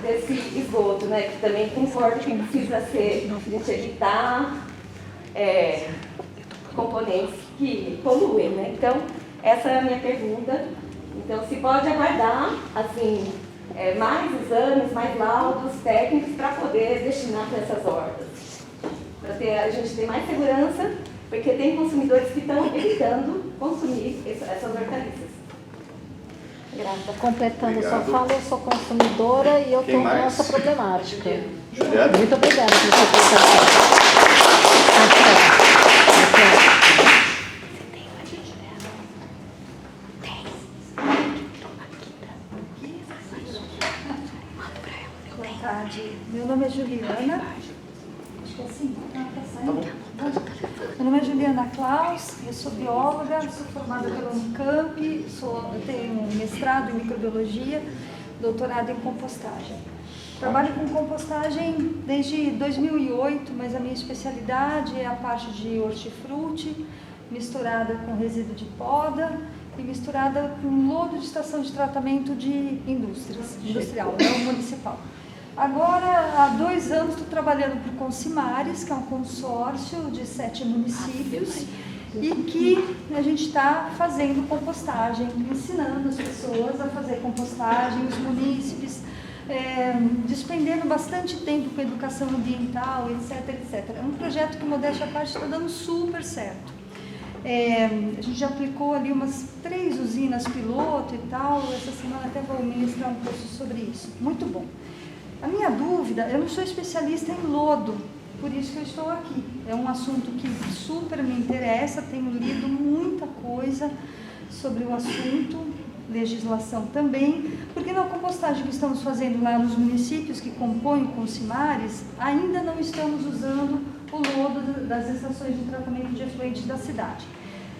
desse esgoto, né? Que também concordo que precisa ser, a gente evitar componentes que poluem, né? Então, essa é a minha pergunta. Então, se pode aguardar, assim, mais exames, mais laudos técnicos para poder destinar para essas hortas. Para a gente ter mais segurança, porque tem consumidores que estão evitando consumir essas hortaliças. Grata. Completando sua fala, eu sou consumidora e eu estou com essa problemática. Juliana? Muito obrigada pela sua apresentação. Boa tarde. Meu nome é Juliana. Acho que é assim. Meu nome é Juliana Klaus, eu sou bióloga, sou formada pela Unicamp, eu tenho mestrado em microbiologia, doutorado em compostagem. Trabalho com compostagem desde 2008, mas a minha especialidade é a parte de hortifruti, misturada com resíduo de poda e misturada com lodo de estação de tratamento de industrial, não municipal. Agora, há 2 anos, estou trabalhando para o Consimares, que é um consórcio de 7 municípios, e que a gente está fazendo compostagem, ensinando as pessoas a fazer compostagem, os munícipes, despendendo bastante tempo com educação ambiental, etc, etc. É um projeto que, modéstia à parte, está dando super certo. A gente já aplicou ali umas 3 usinas piloto e tal, essa semana até vou ministrar um curso sobre isso. Muito bom. A minha dúvida, eu não sou especialista em lodo, por isso que eu estou aqui. É um assunto que super me interessa, tenho lido muita coisa sobre o assunto, legislação também, porque na compostagem que estamos fazendo lá nos municípios que compõem o Consimares, ainda não estamos usando o lodo das estações de tratamento de efluentes da cidade.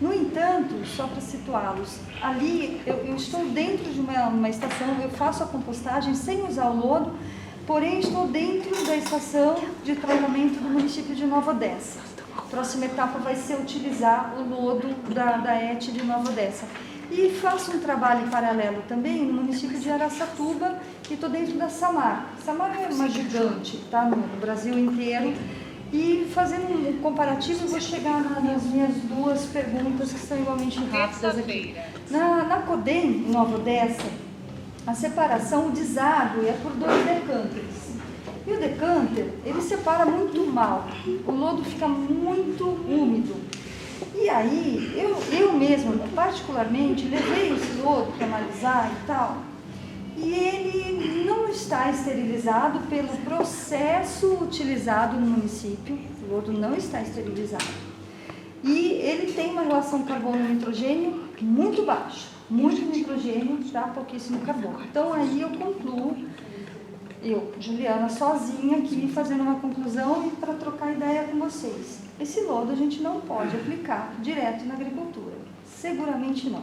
No entanto, só para situá-los, ali eu estou dentro de uma estação, eu faço a compostagem sem usar o lodo, porém estou dentro da estação de tratamento do município de Nova Odessa. A próxima etapa vai ser utilizar o lodo da ET de Nova Odessa. E faço um trabalho paralelo também no município de Araçatuba e estou dentro da Samar. Samar é uma gigante, tá, no Brasil inteiro. E fazendo um comparativo, eu vou chegar nas minhas 2 perguntas que são igualmente rápidas aqui. Na CODEM, em Nova Odessa, a separação, o deságue é por 2 decânteres. E o decânter, ele separa muito mal, o lodo fica muito úmido. E aí, eu mesma, particularmente, levei esse lodo para analisar e tal, e ele não está esterilizado pelo processo utilizado no município, o lodo não está esterilizado. E ele tem uma relação carbono-nitrogênio muito baixa, muito nitrogênio, dá pouquíssimo carbono. Então aí eu concluo, eu, Juliana, sozinha aqui, fazendo uma conclusão e para trocar ideia com vocês. Esse lodo a gente não pode aplicar direto na agricultura, seguramente não.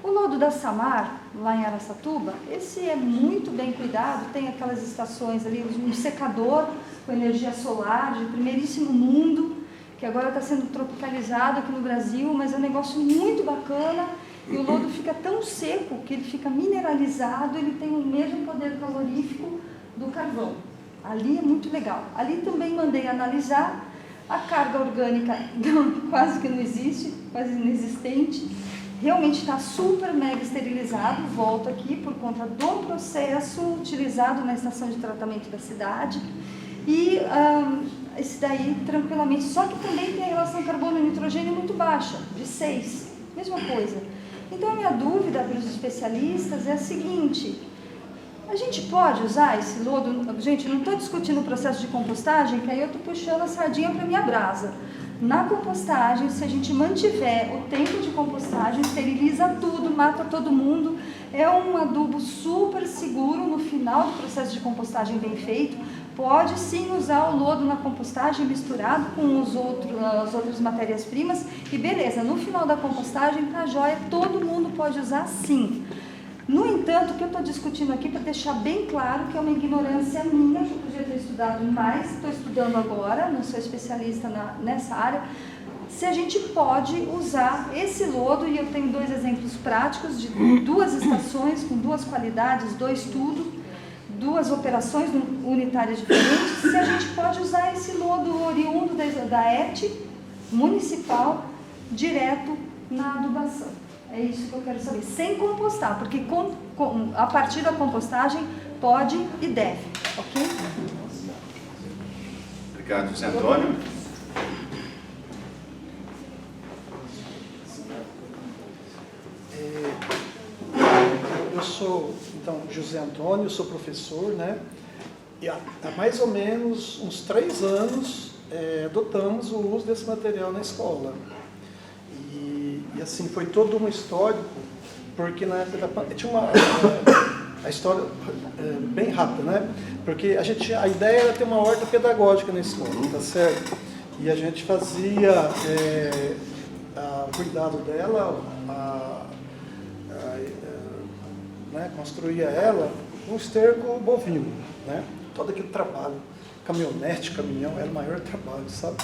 O lodo da Samar, lá em Araçatuba, esse é muito bem cuidado, tem aquelas estações ali, um secador com energia solar de primeiríssimo mundo, que agora está sendo tropicalizado aqui no Brasil, mas é um negócio muito bacana, e o lodo fica tão seco que ele fica mineralizado, ele tem o mesmo poder calorífico do carvão. Ali é muito legal. Ali também mandei analisar, a carga orgânica quase que não existe, quase inexistente, realmente está super mega esterilizado, volto aqui por conta do processo utilizado na estação de tratamento da cidade, e esse daí tranquilamente, só que também tem a relação carbono e nitrogênio muito baixa, de 6, mesma coisa. Então a minha dúvida para os especialistas é a seguinte: a gente pode usar esse lodo? Gente, não estou discutindo o processo de compostagem, que aí eu estou puxando a sardinha para minha brasa. Na compostagem, se a gente mantiver o tempo de compostagem, esteriliza tudo, mata todo mundo, é um adubo super seguro no final do processo de compostagem bem feito. Pode sim usar o lodo na compostagem misturado com as outras matérias-primas e beleza, no final da compostagem tá jóia, todo mundo pode usar sim. No entanto, o que eu estou discutindo aqui, para deixar bem claro que é uma ignorância minha, que eu podia ter estudado mais, estou estudando agora, não sou especialista nessa área, se a gente pode usar esse lodo, e eu tenho 2 exemplos práticos de 2 estações com 2 qualidades, 2 tudo, duas operações unitárias diferentes, se a gente pode usar esse lodo oriundo da ET municipal direto na adubação. É isso que eu quero saber, sem compostar, porque a partir da compostagem pode e deve, ok? Obrigado, José Antônio. Eu sou, então, José Antônio, sou professor, né? E há mais ou menos uns 3 anos adotamos o uso desse material na escola. E assim, foi todo um histórico, porque na época da pandemia, tinha a história bem rápida, né? Porque a ideia era ter uma horta pedagógica na escola, tá certo? E a gente fazia o cuidado dela, né, construía ela um esterco bovino, né? Todo aquele trabalho, caminhonete, caminhão, era o maior trabalho, sabe?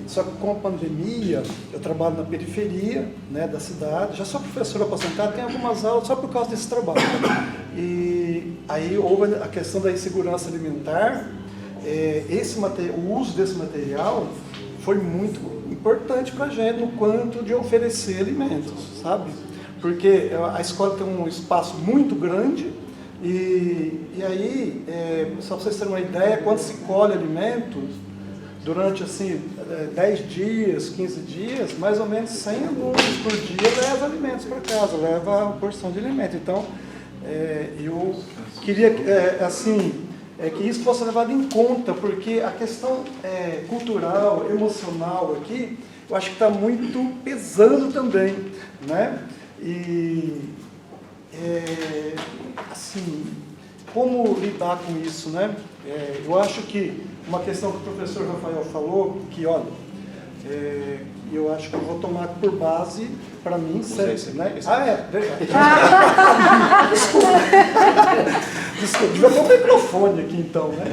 Só que com a pandemia, eu trabalho na periferia, né, da cidade, já sou professor aposentado, tenho algumas aulas só por causa desse trabalho. E aí houve a questão da insegurança alimentar, o uso desse material foi muito importante para a gente no quanto de oferecer alimentos, sabe? Porque a escola tem um espaço muito grande e aí, só para vocês terem uma ideia, quando se colhe alimentos, durante assim, 10 dias, 15 dias, mais ou menos 100 alunos por dia leva alimentos para casa, leva uma porção de alimento. Então, eu queria que isso fosse levado em conta, porque a questão cultural, emocional aqui, eu acho que está muito pesando também, né? E, assim, como lidar com isso, né? Eu acho que uma questão que o professor Rafael falou, que, olha, eu acho que eu vou tomar por base para mim sempre, né? Verdade. Desculpa, devia ter um microfone aqui então, né?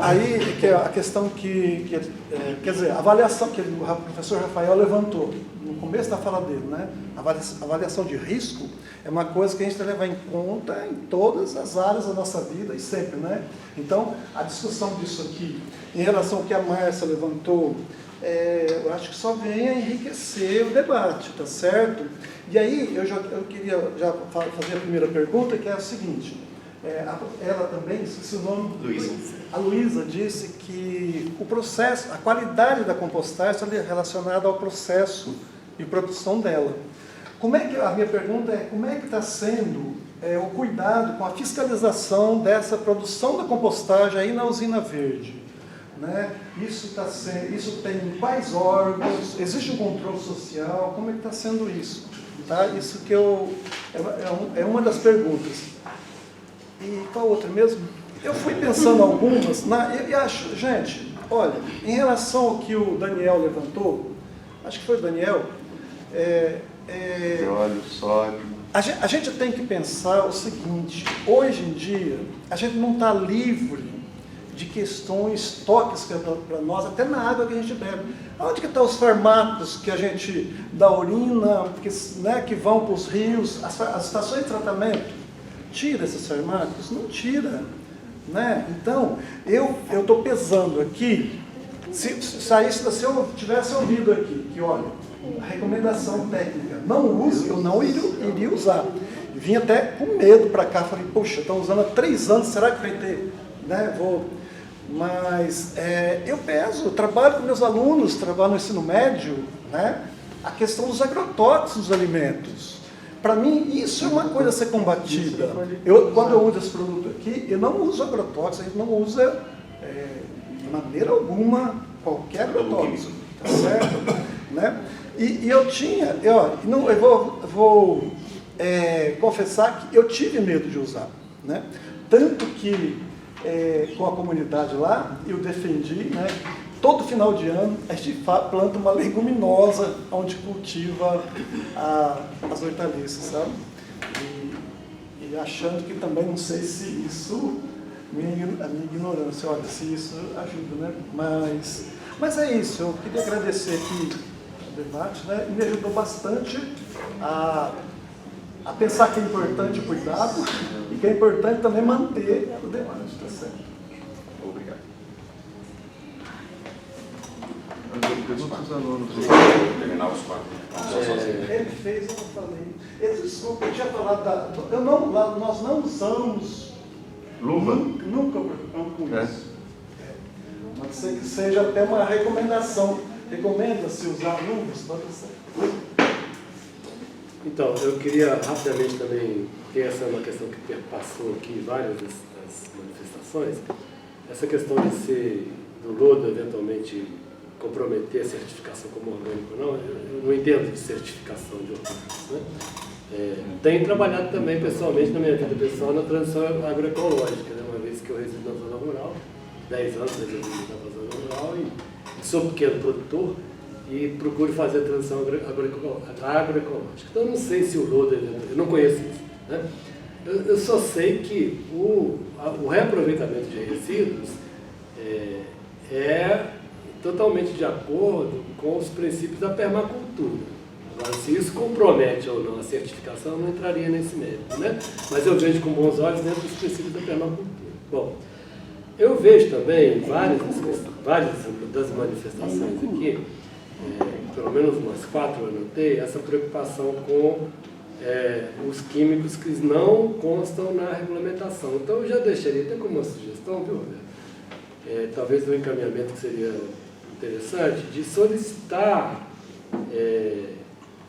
Aí, que é a questão quer dizer, a avaliação que o professor Rafael levantou no começo da fala dele, né? A avaliação de risco é uma coisa que a gente deve levar em conta em todas as áreas da nossa vida e sempre, né? Então, a discussão disso aqui, em relação ao que a Márcia levantou, eu acho que só vem a enriquecer o debate, tá certo? E aí, eu queria já fazer a primeira pergunta, que é a seguinte. Ela também, esqueci o nome, Luísa. A Luísa disse que o processo, a qualidade da compostagem está relacionada ao processo de produção dela. A minha pergunta é, como é que está sendo o cuidado com a fiscalização dessa produção da compostagem aí na Usina Verde? Né? Isso tem quais órgãos? Existe um controle social? Como é que está sendo isso? Tá? Isso que é uma das perguntas. E qual outra mesmo? Eu fui pensando algumas, e acho, gente, olha, em relação ao que o Daniel levantou, acho que foi o Daniel, Óleo, sódio. A gente tem que pensar o seguinte, hoje em dia, a gente não está livre de questões tóxicas para nós, até na água que a gente bebe. Onde que estão os farmacos que a gente, da urina, que vão para os rios, as estações de tratamento? Tira esses farmacos? Não tira, né? Então, eu estou pesando aqui, se eu tivesse ouvido aqui, que olha, a recomendação técnica, não use, eu não iria usar. Vim até com medo para cá, falei, poxa, estão usando há 3 anos, será que vai ter? Né? Mas eu peso, eu trabalho com meus alunos, trabalho no ensino médio, né? A questão dos agrotóxicos dos alimentos. Para mim, isso é uma coisa a ser combatida. Quando eu uso esse produto aqui, eu não uso agrotóxico, a gente não usa de maneira alguma qualquer agrotóxico, tá certo? Né? E eu vou confessar que eu tive medo de usar, né? Tanto que com a comunidade lá, eu defendi, né? Todo final de ano, a gente planta uma leguminosa onde cultiva as hortaliças, sabe? E achando que também, não sei se isso, a minha ignorância, olha, se isso ajuda, né? Mas é isso, eu queria agradecer aqui o debate, né? E me ajudou bastante a pensar que é importante o cuidado e que que é importante também manter o demais, tá certo? Obrigado. Pergunta dos alunos. Terminar os 4. Ele fez, eu não falei. Desculpa, eu tinha falado nós não usamos Luva? Nunca preocupamos com É. isso. Pode ser que seja até uma recomendação. Recomenda-se usar luvas, pode ser. Então, eu queria rapidamente também, porque essa é uma questão que perpassou aqui várias das manifestações, essa questão do lodo eventualmente comprometer a certificação como orgânico ou não, eu não entendo de certificação de orgânicos, né? Tenho trabalhado também pessoalmente na minha vida pessoal na transição agroecológica, né? Uma vez que eu resido na zona rural, 10 anos resido na zona rural e sou pequeno produtor e procuro fazer a transição agroecológica. Então eu não sei se o lodo, eu não conheço isso, né? Eu só sei que o reaproveitamento de resíduos é totalmente de acordo com os princípios da permacultura. Agora, se isso compromete ou não a certificação, eu não entraria nesse mérito, né? Mas eu vejo com bons olhos dentro dos princípios da permacultura. Bom, eu vejo também várias das manifestações aqui, pelo menos umas 4 eu anotei, essa preocupação com os químicos que não constam na regulamentação. Então eu já deixaria até como uma sugestão, viu, Roberto? Talvez um encaminhamento que seria interessante, de solicitar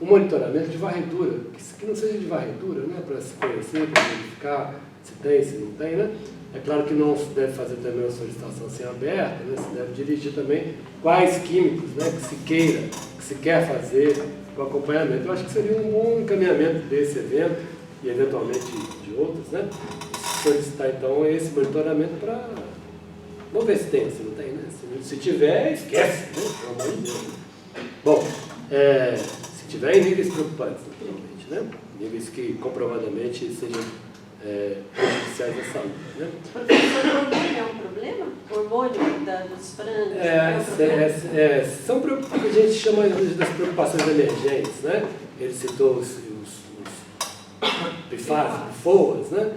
um monitoramento de varredura, que não seja de varredura, né, para se conhecer, para verificar se tem, se não tem, né? É claro que não se deve fazer também uma solicitação assim aberta, né? Se deve dirigir também quais químicos, né, que se quer fazer o acompanhamento. Eu acho que seria um bom encaminhamento desse evento e eventualmente de outros, né? Solicitar então esse monitoramento para... Vamos ver se tem, se não tem, né? Se tiver, esquece, né? Pelo amor de Deus. Bom, se tiver em níveis preocupantes, naturalmente, né? Níveis que comprovadamente sejam prejudiciais à saúde, né? Professor, o hormônio é um problema? O hormônio dos frangos é um problema? São preocupações que a gente chama das preocupações emergentes, né? Ele citou os PFAS, né?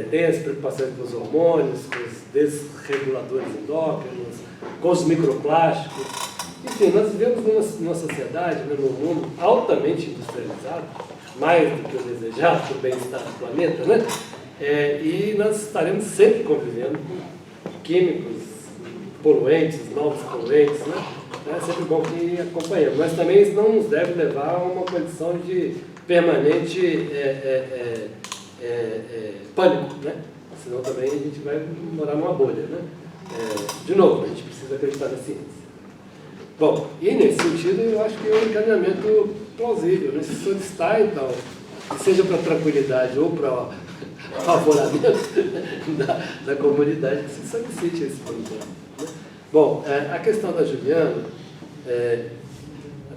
Tem as preocupações com os hormônios, com os desreguladores endócrinos, com os microplásticos. Enfim, nós vivemos numa sociedade, né, num mundo altamente industrializado, mais do que o desejado para o bem-estar do planeta, né? E nós estaremos sempre convivendo com químicos poluentes, novos poluentes, né? É sempre bom que acompanhemos, mas também isso não nos deve levar a uma condição de permanente pânico, né? Senão também a gente vai morar numa bolha, né? De novo, a gente precisa acreditar na ciência. Bom, e nesse sentido eu acho que é um encaminhamento plausível, né? Se solicitar, então, que seja para tranquilidade ou para favoramento da comunidade, que se solicite esse programa, né? Bom, a questão da Juliana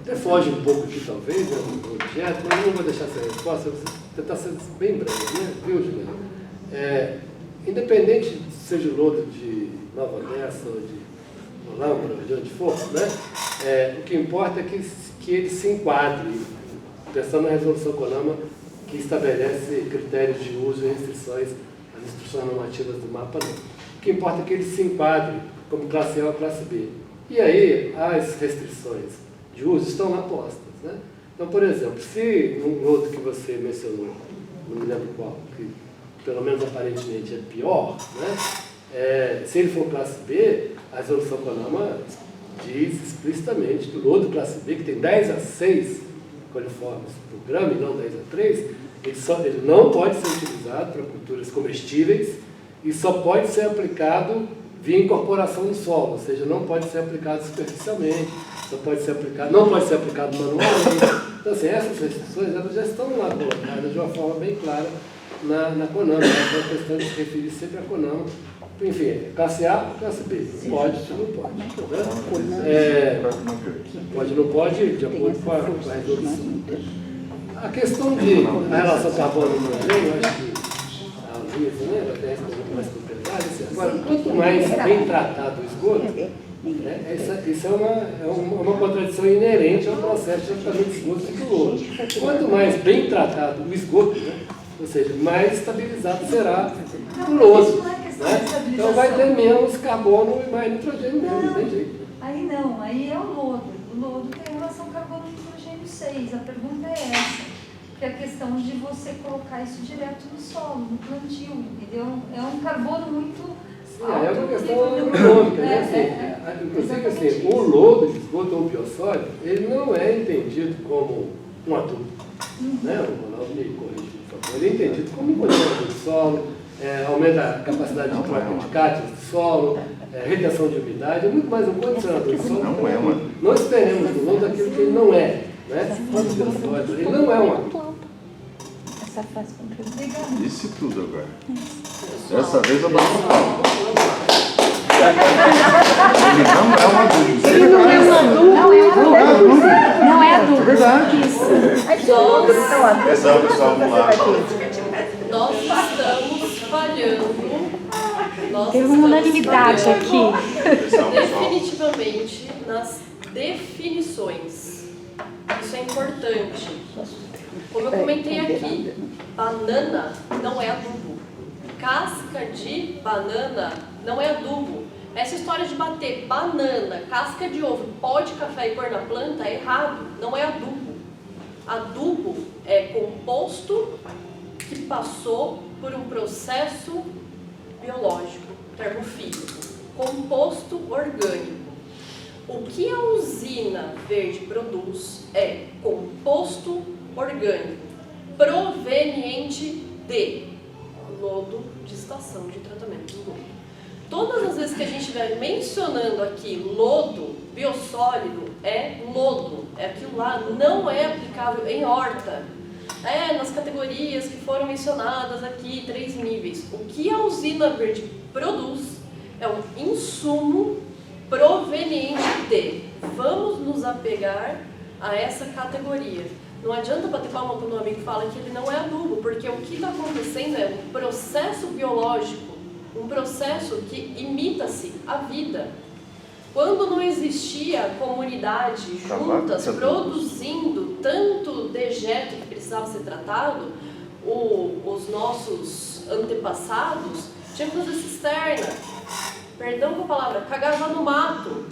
até foge um pouco aqui, talvez, né, do objeto, mas eu não vou deixar essa resposta, eu vou tentar ser bem breve, né? Viu, Juliana? Independente seja o lodo de Nova Odessa ou de Olambra, de onde for, né? O que importa é que ele se enquadre, pensando na resolução CONAMA, que estabelece critérios de uso e restrições às instruções normativas do mapa, não. O que importa é que ele se enquadre como classe A ou classe B. E aí, as restrições de uso estão lá postas, né? Então, por exemplo, se um lodo que você mencionou, não me lembro qual, que pelo menos aparentemente é pior, né? Se ele for classe B, a resolução CONAMA diz explicitamente que o lodo classe B, que tem 10 a 6 coliformes por grama e não 10 a 3, ele não pode ser utilizado para culturas comestíveis e só pode ser aplicado via incorporação no solo, ou seja, não pode ser aplicado superficialmente, não pode ser aplicado manualmente. Então, assim, essas restrições elas já estão lá colocadas de uma forma bem clara na CONAMA. Então, a questão de se referir sempre à CONAMA. Enfim, classe A ou classe B? Pode, não pode. Pode, não pode, de acordo com a resolução. A questão da relação carbono-hidrogênio, eu acho que a Luísa, né, ela até respondeu mais propriedade. Agora, quanto mais bem tratado o esgoto, isso é uma contradição inerente ao processo de tratamento de esgoto do lodo. Quanto mais bem tratado o esgoto, né, Ou seja, mais estabilizado será o lodo. Não é questão de Né? estabilização. Então vai ter menos carbono e mais nitrogênio mesmo, não tem jeito. Aí não, aí é o lodo. O lodo tem relação carbono-nitrogênio 6. A pergunta é essa. Que é a questão de você colocar isso direto no solo, no plantio, entendeu? É um carbono muito alto. É uma questão agronômica, né? Inclusive, assim, o lodo de esgoto ou biosólido, ele não é entendido como um adubo. Né? O Ronaldo me corrige, por favor. Ele é entendido como um condicionador de solo, aumenta a capacidade de cátions do solo, retenção de umidade, é muito mais um condicionador de solo. Não esperemos do lodo aquilo que ele não é. Né? Ele não é um adubo. Essa frase Disse tudo agora. Dessa vez eu bato o pau. Ele não é um adubo. Ele não é um adubo. Não é adubo. Não é adubo. É verdade. Pessoal, vamos lá. Nós estamos falhando. Teve uma unanimidade aqui. Definitivamente nas definições. Isso é importante. Como eu comentei aqui, banana não é adubo. Casca de banana não é adubo. Essa história de bater banana, casca de ovo, pó de café e pôr na planta é errado. Não é adubo. Adubo é composto que passou por um processo biológico, termo físico. Composto orgânico. O que a usina verde produz é composto orgânico proveniente de lodo de estação de tratamento do lodo. Todas as vezes que a gente estiver mencionando aqui lodo, biossólido, é lodo. Aquilo lá não é aplicável em horta. Nas categorias que foram mencionadas aqui, 3 níveis. O que a usina verde produz é um insumo proveniente de. Vamos nos apegar a essa categoria. Não adianta bater palma quando um amigo fala que ele não é adubo, porque o que está acontecendo é um processo biológico, um processo que imita-se a vida. Quando não existia comunidade juntas produzindo tanto dejeto que precisava ser tratado, os nossos antepassados tinham que fazer cisterna, perdão com a palavra, cagava no mato.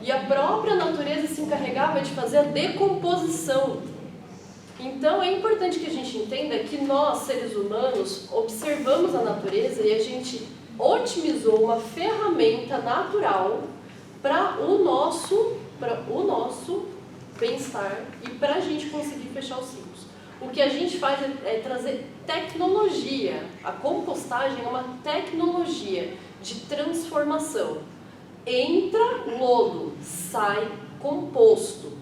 E a própria natureza se encarregava de fazer a decomposição. Então é importante que a gente entenda que nós, seres humanos, observamos a natureza e a gente otimizou uma ferramenta natural para o nosso bem-estar e para a gente conseguir fechar os ciclos. O que a gente faz é trazer tecnologia. A compostagem é uma tecnologia de transformação. Entra lodo, sai composto.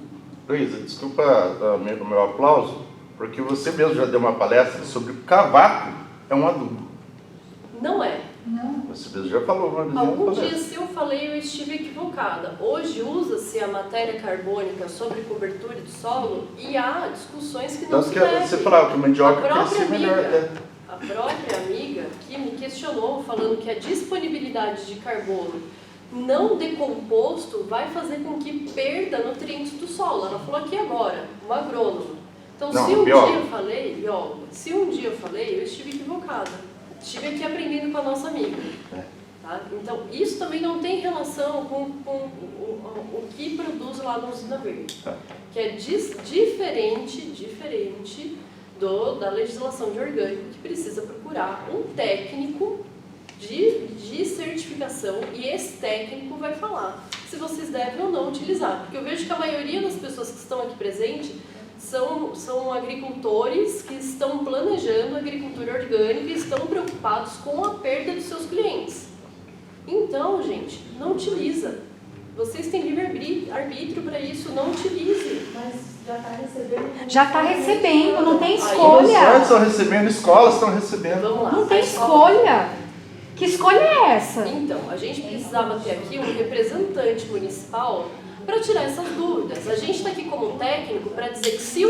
Luísa, desculpa o meu aplauso, porque você mesmo já deu uma palestra sobre o cavaco é um adubo. Não é. Não. Você mesmo já falou uma vez. Algum dia, se eu falei, eu estive equivocada. Hoje usa-se a matéria carbônica sobre cobertura de solo e há discussões que não se devem. Você falava que a mandioca crescia melhor até. A própria amiga que me questionou, falando que a disponibilidade de carbono não decomposto vai fazer com que perda nutrientes do solo. Ela falou aqui agora, uma agrônoma. Então, se um dia eu falei, bióloga, se um dia eu falei, eu estive equivocada. Estive aqui aprendendo com a nossa amiga. Tá? Então, isso também não tem relação com o que produz lá na usina verde. Que é diferente da legislação de orgânico, que precisa procurar um técnico de certificação e esse técnico vai falar se vocês devem ou não utilizar. Porque eu vejo que a maioria das pessoas que estão aqui presentes são agricultores que estão planejando agricultura orgânica e estão preocupados com a perda dos seus clientes. Então, gente, não utiliza. Vocês têm livre-arbítrio para isso, não utilize. Mas já está recebendo. Já está recebendo, não tem Os escolha. estão recebendo, escolas estão recebendo. Vamos lá. Não tem escolha. Que escolha é essa? Então, a gente precisava ter aqui um representante municipal para tirar essas dúvidas. A gente está aqui como técnico para dizer que se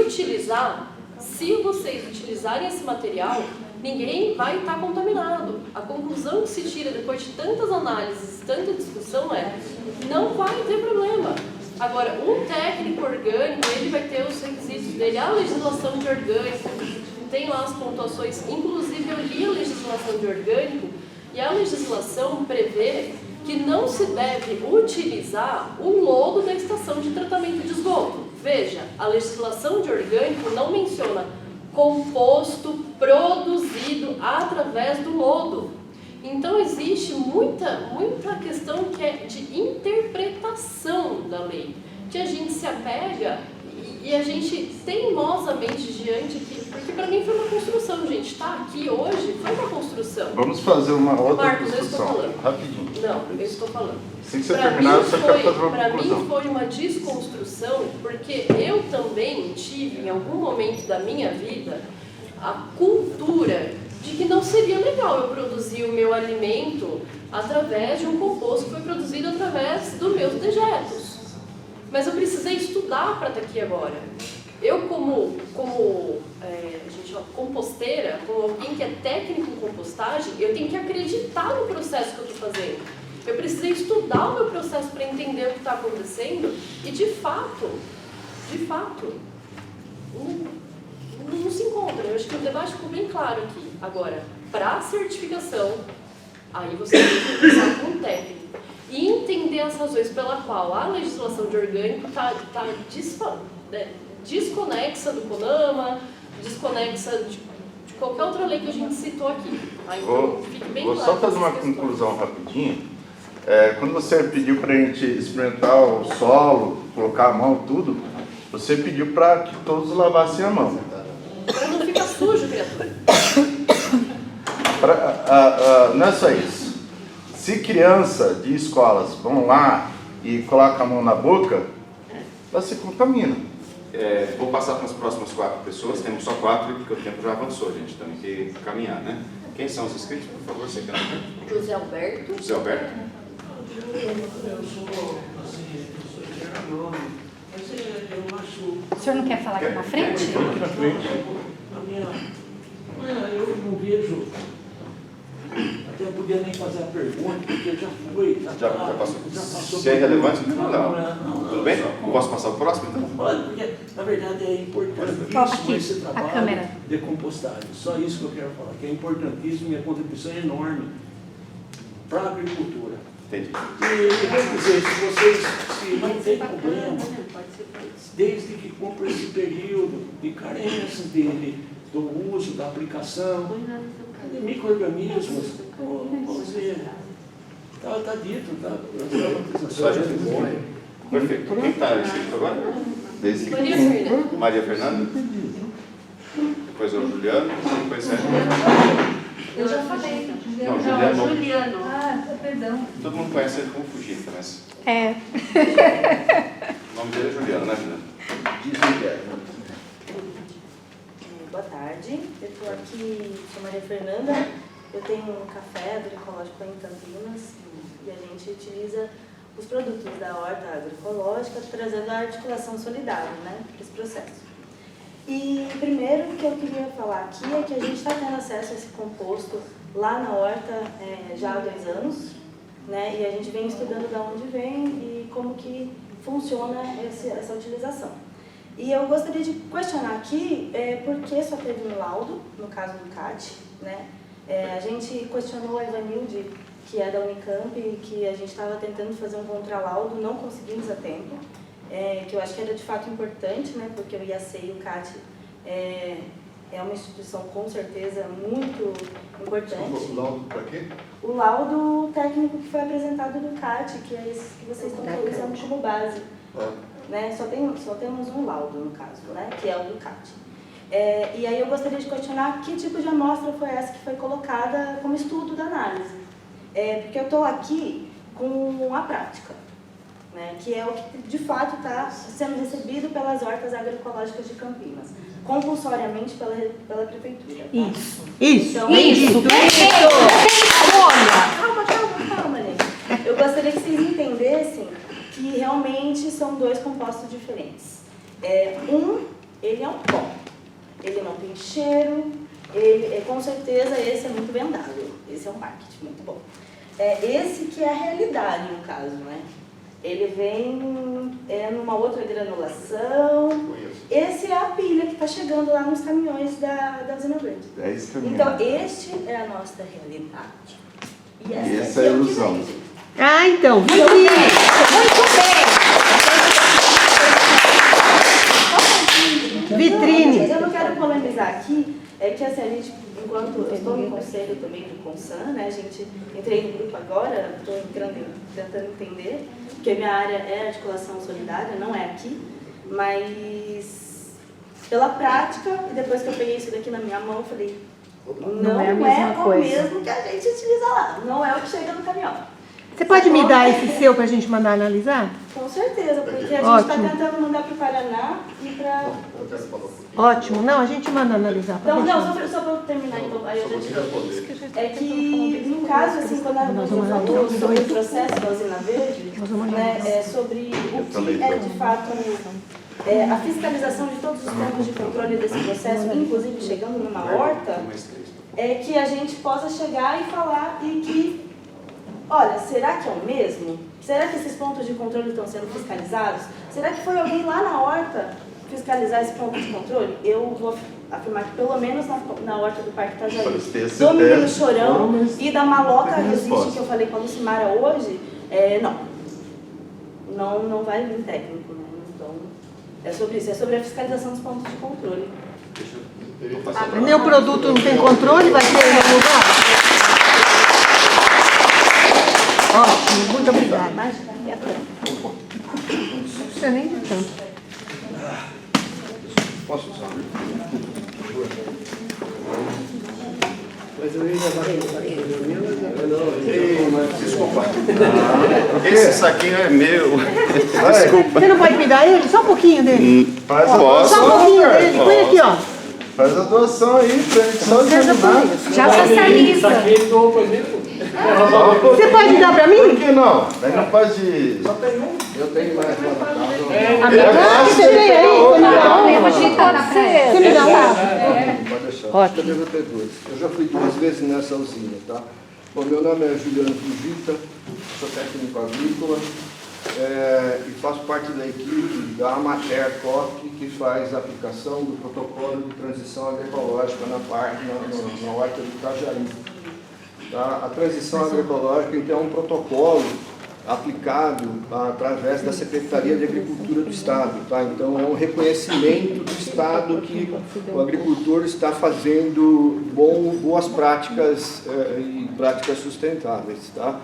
vocês utilizarem esse material, ninguém vai estar contaminado. A conclusão que se tira depois de tantas análises, tanta discussão não vai ter problema. Agora, um técnico orgânico, ele vai ter os requisitos dele, a legislação de orgânico, tem lá as pontuações, inclusive eu li a legislação de orgânico, e a legislação prevê que não se deve utilizar o lodo da estação de tratamento de esgoto. Veja, a legislação de orgânico não menciona composto produzido através do lodo. Então existe muita questão que é de interpretação da lei, que a gente se apega e a gente teimosamente diante aqui, porque para mim foi uma construção, gente, está aqui hoje foi uma construção. Vamos fazer uma outra Marcos, eu estou discussão, falando. rapidinho. Não, eu estou falando. Assim que você terminar, você quer fazer uma Para conclusão. mim foi uma desconstrução, porque eu também tive, em algum momento da minha vida, a cultura de que não seria legal eu produzir o meu alimento através de um composto que foi produzido através dos meus dejetos. Mas eu precisei estudar para estar aqui agora. Eu, como composteira, como alguém que é técnico em compostagem, eu tenho que acreditar no processo que eu estou fazendo. Eu precisei estudar o meu processo para entender o que está acontecendo e, de fato, não se encontra. Eu acho que o debate ficou bem claro aqui. Agora, para a certificação, aí você tem que conversar com o técnico e entender as razões pela qual a legislação de orgânico está desconexa do CONAMA, desconexa de qualquer outra lei que a gente citou aqui. Aí, então, fique bem claro. Vou só fazer uma questões. conclusão rapidinho. Quando você pediu para a gente experimentar o solo, colocar a mão, tudo, você pediu para que todos lavassem a mão. Para não ficar sujo, criatura. Não é só isso. Se criança de escolas vão lá e colocam a mão na boca, ela se contamina. Vou passar para as próximas 4 pessoas, temos só 4 porque o tempo já avançou, gente, temos que caminhar, né? Quem são os inscritos, por favor, você quer? José Alberto. José Alberto? Eu sou agronômico, mas eu acho... O senhor não quer falar aqui na frente? Aqui na frente. Eu não vejo... Até podia nem fazer a pergunta, porque já foi. Já passou. Se é relevante, não. Tudo bem? Posso passar o próximo, então? Pode, porque na verdade é importantíssimo esse trabalho de compostagem. Só isso que eu quero falar, que é importantíssimo e a contribuição é enorme para a agricultura. Entendi. E vamos dizer, se não tem problema, desde que cumpra esse período de carência, do uso, da aplicação, de micro-organismos, vamos dizer, está dito, Só a gente morre. Perfeito. Quem está inscrito agora? Desde que Maria Fernanda. Maria Fernanda. Depois é o Juliano. Depois é... Eu já falei. Não, Juliano. Juliano. Perdão. Todo mundo conhece ele como Fujita, mas... O nome dele é Juliano, né, Juliano? Boa tarde, eu estou aqui, sou Maria Fernanda, eu tenho um café agroecológico em Campinas e a gente utiliza os produtos da horta agroecológica trazendo a articulação solidária, né, para esse processo. E primeiro que eu queria falar aqui é que a gente está tendo acesso a esse composto lá na horta já há 2 anos, né, e a gente vem estudando de onde vem e como que funciona essa utilização. E eu gostaria de questionar aqui por que só teve um laudo, no caso do CAT, né? A gente questionou a Ivanilde, que é da Unicamp, que a gente estava tentando fazer um contralaudo, não conseguimos a tempo, que eu acho que era de fato importante, né? Porque o IAC e o CAT é uma instituição com certeza muito importante. O laudo para quê? O laudo técnico que foi apresentado do CAT, que é esse que vocês estão utilizando como base. Né? Só temos um laudo, no caso, né? Que é o do CAT. E aí eu gostaria de questionar que tipo de amostra foi essa que foi colocada como estudo da análise. Porque eu estou aqui com a prática, né? Que é o que de fato está sendo recebido pelas hortas agroecológicas de Campinas, compulsoriamente pela prefeitura. Tá? Isso. Então, Isso. Calma, gente. Eu gostaria que vocês entendessem que realmente são 2 compostos diferentes. Ele é um pó, ele não tem cheiro, com certeza esse é muito vendável, esse é um marketing muito bom. Esse que é a realidade no caso, né? Ele vem numa outra granulação. Esse é a pilha que está chegando lá nos caminhões da Usina Verde. É isso que eu Então, este é a nossa realidade. E essa é a ilusão. Ah, então, vitrine. Muito bem. Vitrine. Eu não quero polemizar aqui, é que assim, a gente, enquanto eu estou no conselho também do Consan, né, a gente entrei no grupo agora, estou tentando entender, porque minha área é articulação solidária, não é aqui, mas pela prática, e depois que eu peguei isso daqui na minha mão, eu falei, não é o mesmo que a gente utiliza lá, não é o que chega no caminhão. Você pode me dar esse seu para a gente mandar analisar? Com certeza, porque a gente está tentando mandar para o Paraná e para... Ótimo. Não, a gente manda analisar. Então, só para terminar, então, aí eu já te dou. É que, no caso, assim, quando a gente falou sobre o processo da Usina Verde, né, sobre o que é, de fato, a fiscalização de todos os pontos de controle desse processo, inclusive chegando numa horta, é que a gente possa chegar e falar e que, olha, será que é o mesmo? Será que esses pontos de controle estão sendo fiscalizados? Será que foi alguém lá na horta fiscalizar esse ponto de controle? Eu vou afirmar que pelo menos na horta do Parque Itajaí, do Menino Chorão e da Maloca Resiste, que eu falei com a Lucimara hoje, não vai vir técnico, né? Então, é sobre isso, é sobre a fiscalização dos pontos de controle. Meu produto não tem controle, vai ter em algum lugar? Ótimo, muito obrigada. Não precisa nem de tanto. Posso usar? Mas eu ia levar Desculpa. Esse saquinho é meu. Desculpa. Você não pode me dar ele? Só um pouquinho dele. Faz a Posso? Só um pouquinho dele. Põe aqui, ó. Faz a doação aí, pra gente só desanimar. Já socializa. Você pode dar pra mim? Por que não? Daí não pode... Só tem um. Eu tenho mais lá na casa. Ah, você tem aí? Você me dá um? Você me dá um? Pode deixar. Ótimo. Eu ter dois. Eu já fui 2 vezes nessa usina, tá? Bom, meu nome é Juliano Fugita, sou técnico agrícola e faço parte da equipe da Amater COP, que faz a aplicação do protocolo de transição agroecológica na horta do Itajaí. Tá? A transição agroecológica, então, é um protocolo aplicado através da Secretaria de Agricultura do Estado. Tá? Então, é um reconhecimento do Estado que o agricultor está fazendo boas práticas e práticas sustentáveis. Tá?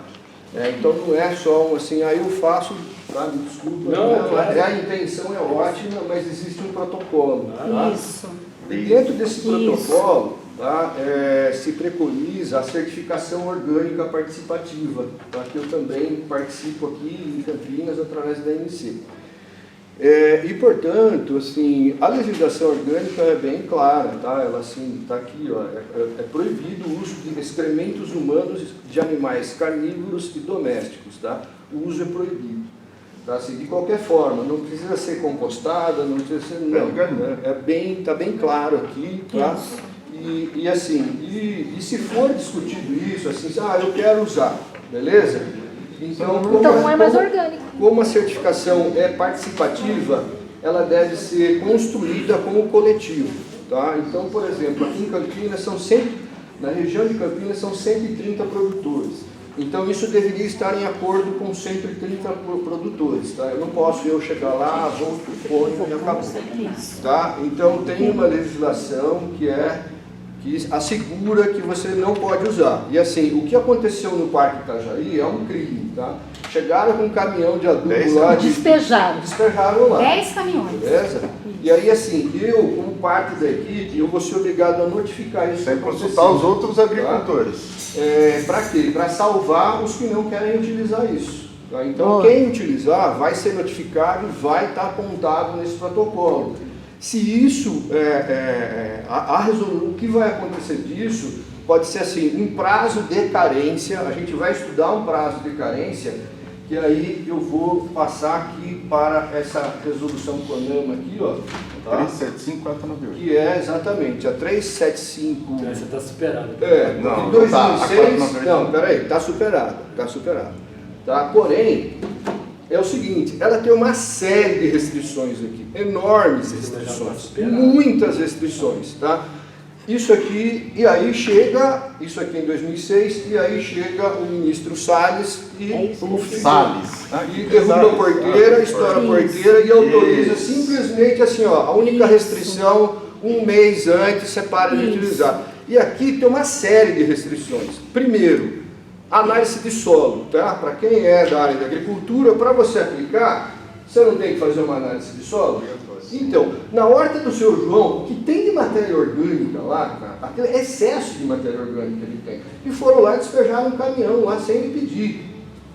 Então, não é só assim, eu faço, tá? Me desculpa, a intenção é ótima, mas existe um protocolo. Tá? Isso. E dentro desse protocolo, tá, se preconiza a certificação orgânica participativa, tá, que eu também participo aqui em Campinas através da ANC. E, portanto, assim, a legislação orgânica é bem clara, tá? Ela está aqui, ó, é proibido o uso de excrementos humanos de animais carnívoros e domésticos, tá? O uso é proibido. Tá, assim, de qualquer forma, não precisa ser compostada, não precisa ser... Não, está bem claro aqui, tá? E assim, se for discutido isso, assim, eu quero usar, beleza? Então não é mais orgânico. Como a certificação é participativa, ela deve ser construída como coletivo, tá? Então, por exemplo, aqui em Campinas na região de Campinas são 130 produtores. Então, isso deveria estar em acordo com 130 produtores, tá? Eu não posso chegar lá, vou pôr e acabou. Tá? Então, tem uma legislação que assegura que você não pode usar. E assim, o que aconteceu no Parque Itajaí é um crime, tá? Chegaram com um caminhão de adubo lá... Despejaram lá. 10 caminhões. Beleza? E aí, assim, eu, como parte da equipe, eu vou ser obrigado a notificar isso. Sem consultar os outros agricultores. Tá? Para quê? Para salvar os que não querem utilizar isso. Tá? Então, quem utilizar vai ser notificado e vai estar apontado nesse protocolo. Se isso, o que vai acontecer disso, pode ser assim, um prazo de carência, a gente vai estudar um prazo de carência, que aí eu vou passar aqui para essa resolução CONAMA aqui, ó. Tá? 375-498. Que é exatamente a 375... Essa está superada. Em 2006... Não, peraí, está superada. Tá? Porém, é o seguinte, ela tem uma série de restrições aqui, enormes restrições, muitas restrições, tá? Isso aqui, e aí chega, isso aqui em 2006, e aí chega o ministro Salles e derruba a porteira, estoura a porteira e autoriza simplesmente assim, ó, a única restrição, um mês antes você para de utilizar. E aqui tem uma série de restrições. Primeiro, análise de solo, tá? Para quem é da área da agricultura, para você aplicar, você não tem que fazer uma análise de solo? Então, na horta do seu João, o que tem de matéria orgânica lá, cara, aquele excesso de matéria orgânica ele tem, e foram lá despejar um caminhão lá sem me pedir,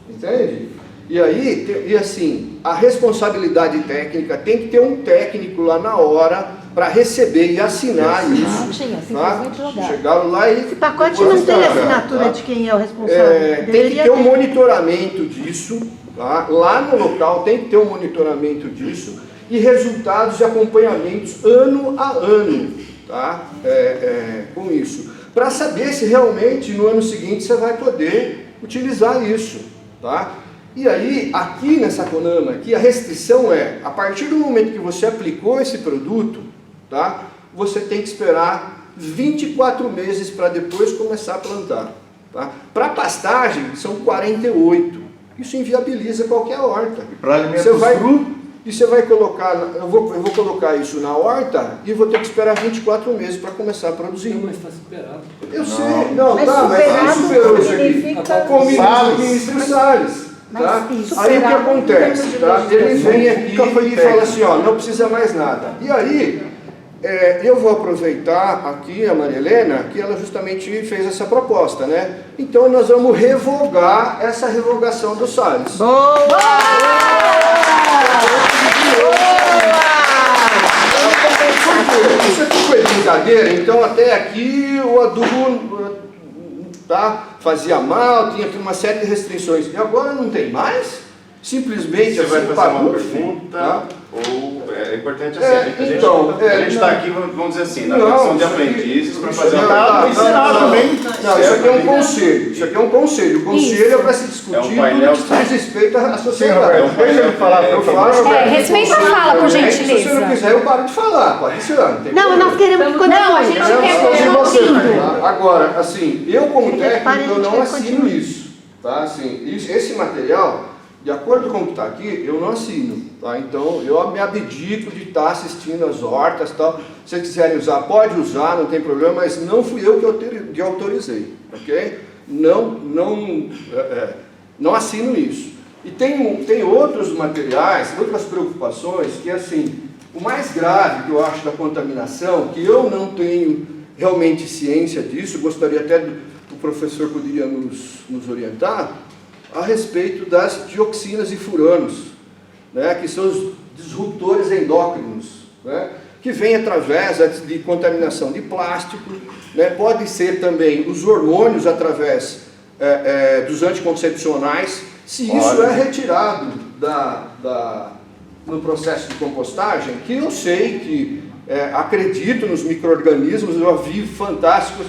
entende? E aí, e assim, a responsabilidade técnica tem que ter um técnico lá na hora para receber e assinar isso. Não tinha, simplesmente jogar. Chegaram lá e... Esse pacote não tem assinatura de quem é o responsável. Tem que ter um monitoramento disso, tá? Lá no local tem que ter um monitoramento disso e resultados de acompanhamentos ano a ano, tá? Com isso. Para saber se realmente no ano seguinte você vai poder utilizar isso, tá? E aí, aqui nessa Conama, aqui, a restrição é, a partir do momento que você aplicou esse produto, tá? Você tem que esperar 24 meses para depois começar a plantar. Tá? Para pastagem, são 48. Isso inviabiliza qualquer horta. E para alimentos e você vai colocar, eu vou colocar isso na horta e vou ter que esperar 24 meses para começar a produzir. Não, mas está superado. Eu sei, não, mas tá, mas quem superou isso aqui? Com o ministro Salles. Tá? Aí o que acontece? Tá? Ele vem aqui e fala assim, ó, não precisa mais nada. E aí, eu vou aproveitar aqui a Maria Helena, que ela justamente fez essa proposta, né? Então nós vamos revogar essa revogação do Salles. Boa! Isso aqui foi brincadeira, então até aqui o adubo fazia mal, tinha uma série de restrições. E agora não tem mais? Simplesmente você vai fazer uma parou, pergunta, tá? ou é importante assim, a gente está aqui, vamos dizer assim, na condição de aprendizes para fazer uma pergunta. Não, isso aqui é um conselho. Isso aqui é um conselho. O conselho é para se discutir tudo que diz respeito à sociedade. Deixa eu falar, eu falo. Respeita a fala, por gentileza. Se você não quiser, eu paro de falar. Pode ser. Não, nós queremos que continue. Não, a gente quer ouvindo. Agora, assim, eu como técnico, eu não assino isso. Tá? Assim, esse material, de acordo com o que está aqui, eu não assino. Tá? Então, eu me abdico de estar assistindo as hortas e tal. Se vocês quiserem usar, pode usar, não tem problema, mas não fui eu que autorizei. Ok? Não assino isso. E tem outros materiais, outras preocupações, que assim, o mais grave que eu acho da contaminação, que eu não tenho realmente ciência disso, gostaria até o professor poderia nos orientar, a respeito das dioxinas e furanos, né, que são os disruptores endócrinos, né, que vêm através de contaminação de plástico, né, pode ser também os hormônios através dos anticoncepcionais, se isso é retirado no processo de compostagem, que eu sei que acredito nos micro-organismos, eu vi fantásticos